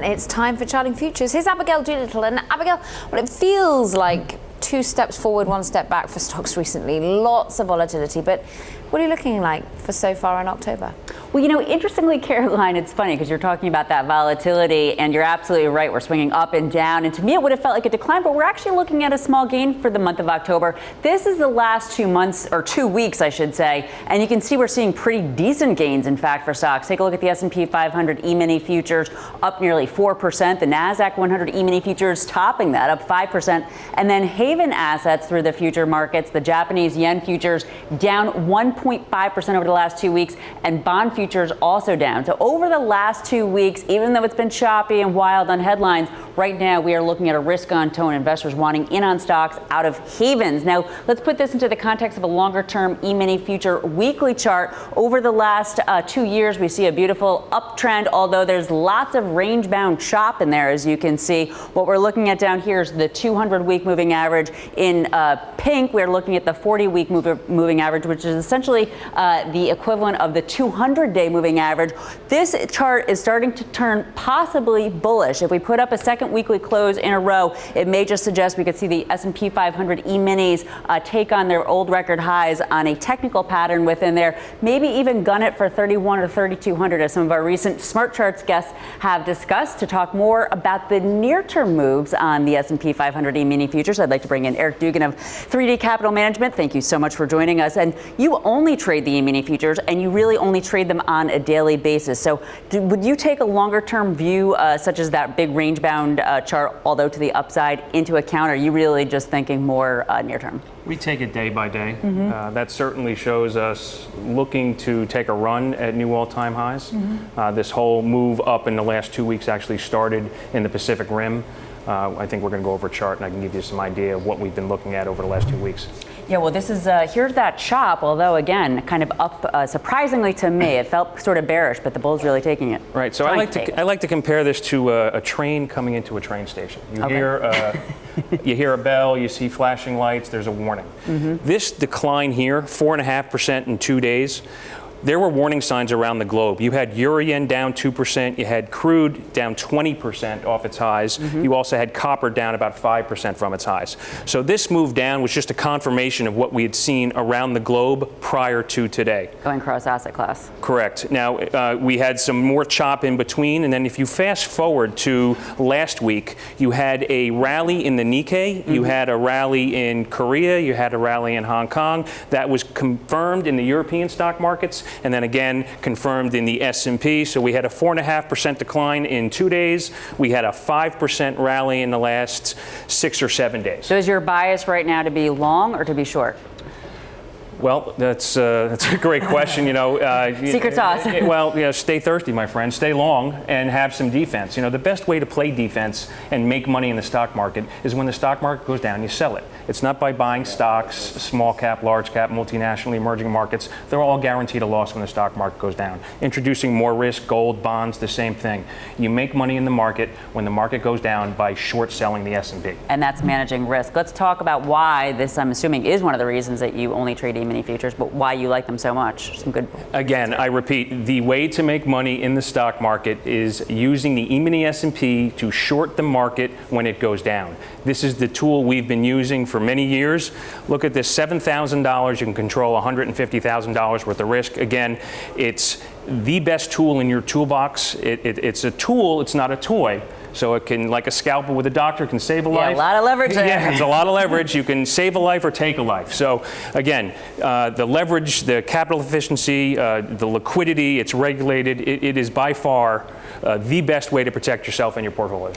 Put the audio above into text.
It's time for charting futures. Here's Abigail Doolittle. And Abigail, well, it feels like 2 steps forward, 1 step back for stocks recently. Lots of volatility. But what are you looking like for so far in October? Well, interestingly, Caroline, it's funny because you're talking about that volatility, and you're absolutely right. We're swinging up and down. And to me, it would have felt like a decline, but we're actually looking at a small gain for the month of October. This is the last 2 months, or 2 weeks, I should say. And you can see we're seeing pretty decent gains, in fact, for stocks. Take a look at the S&P 500 E-mini futures, up nearly 4%. The NASDAQ 100 E-mini futures topping that, up 5%. And then Haven assets through the future markets, the Japanese yen futures down 1.5% over the last 2 weeks, and bond futures also down. So over the last 2 weeks, even though it's been choppy and wild on headlines, right now we are looking at a risk-on tone, investors wanting in on stocks out of havens. Now, let's put this into the context of a longer-term E-mini future weekly chart. Over the last 2 years, we see a beautiful uptrend, although there's lots of range-bound chop in there, as you can see. What we're looking at down here is the 200-week moving average. In pink, we're looking at the 40-week moving average, which is essentially the equivalent of the 200-day moving average. This chart is starting to turn possibly bullish. If we put up a second weekly close in a row, it may just suggest we could see the S&P 500 E-minis take on their old record highs on a technical pattern within there, maybe even gun it for 31 or 3,200, as some of our recent Smart Charts guests have discussed. To talk more about the near-term moves on the S&P 500 E-mini futures, I'd like to bring in Eric Dugan of 3D Capital Management. Thank you so much for joining us. And you only trade the E-mini futures, and you really only trade them on a daily basis. So would you take a longer-term view, such as that big range-bound chart, although to the upside, into account? Or are you really just thinking more near-term? We take it day by day. That certainly shows us looking to take a run at new all-time highs. This whole move up in the last 2 weeks actually started in the Pacific Rim. I think we're going to go over a chart, and I can give you some idea of what we've been looking at over the last 2 weeks. Yeah, well, this is here's that chop, although, again, kind of up, surprisingly to me. It felt sort of bearish, but the bull's really taking it. Right, so I like to compare this to a train coming into a train station. You hear a bell, you see flashing lights, there's a warning. This decline here, 4.5% in 2 days, there were warning signs around the globe. You had euro yen down 2%, you had crude down 20% off its highs. You also had copper down about 5% from its highs. So this move down was just a confirmation of what we had seen around the globe prior to today. Going cross asset class. Correct. Now, we had some more chop in between, and then if you fast forward to last week, you had a rally in the Nikkei, you had a rally in Korea, you had a rally in Hong Kong. That was confirmed in the European stock markets, and then again confirmed in the S&P. So we had a 4.5% decline in 2 days. We had a 5% rally in the last 6 or 7 days. So is your bias right now to be long or to be short? Well, that's a great question. Secret sauce. Well, stay thirsty, my friend. Stay long and have some defense. The best way to play defense and make money in the stock market is when the stock market goes down, you sell it. It's not by buying stocks, small cap, large cap, multinational, emerging markets. They're all guaranteed a loss when the stock market goes down. Introducing more risk, gold, bonds, the same thing. You make money in the market when the market goes down by short selling the S&P. And that's managing risk. Let's talk about why this, I'm assuming, is one of the reasons that you only trade E-mini futures, but why you like them so much. Some good. Again, I repeat, the way to make money in the stock market is using the E-mini S&P to short the market when it goes down. This is the tool we've been using for many years. Look at this, $7,000, you can control $150,000 worth of risk. Again, it's the best tool in your toolbox. It's a tool, it's not a toy. So it can, like a scalpel with a doctor, can save a life. A lot of leverage there. Yeah, it's a lot of leverage. You can save a life or take a life. So again, the leverage, the capital efficiency, the liquidity, it's regulated. It is by far the best way to protect yourself and your portfolio.